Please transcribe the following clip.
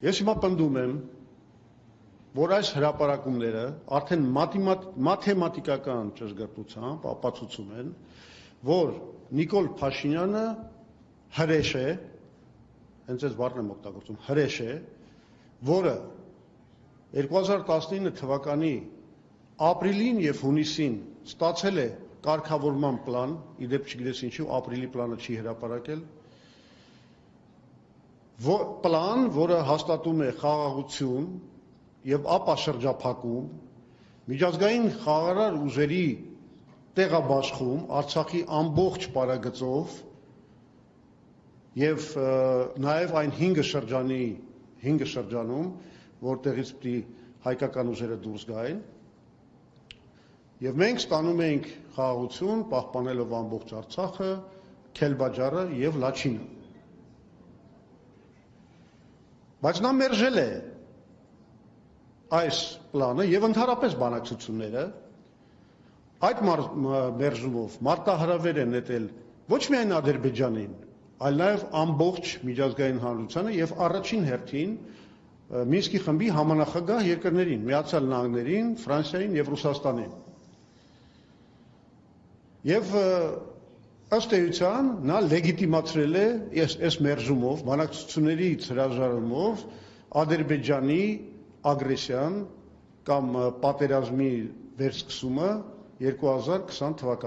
Ես հիմա պնդում եմ, որ այս հրապարակումները արդեն մաթեմատիկական ճշգրտությամբ ապացուցում են, որ Նիկոլ Փաշինյանը հրեշ է, հենց այս բառն եմ օգտագործում, հրեշ է, որը 2019 թվականի ապրիլին եւ հունիսին ստացել է կարգավորման պլան, իդեպ չգիտես ինչու ապրիլի պլանը չի հրապարակել, պլան, որը հաստատում է խաղաղություն եւ ապա շրջափակում, միջազգային խաղաղարար ուժերի տեղաբաշխում Արցախի ամբողջ պարագծով եւ նաեւ այն 5 շրջանում, որտեղից պիտի հայկական ուժերը դուրս գային, եւ մենք ստանում ենք խաղաղություն, պահպանելով ամբողջ Արցախը, Քելբաջարը եւ Լաչինը։ Բայց նա մերժել է այս պլանը եւ ընդհանրապես բանակցությունները, այդ մերժումով մարտահրավեր է նետել ոչ միայն Ադրբեջանին, այլ նաեւ ամբողջ միջազգային հանրությանը եւ առաջին հերթին Մինսկի խմբի համանախագահ երկրներին, Միացյալ Նահանգներին, Ֆրանսիային եւ Ռուսաստանին։ Եվ ըստ էության նա լեգիտիմացրել է այս մերժումով, բանակցություններից հրաժարումով Ադրբեջանի ագրեսիան կամ պատերազմի վերսկսումը 2020 թվականին։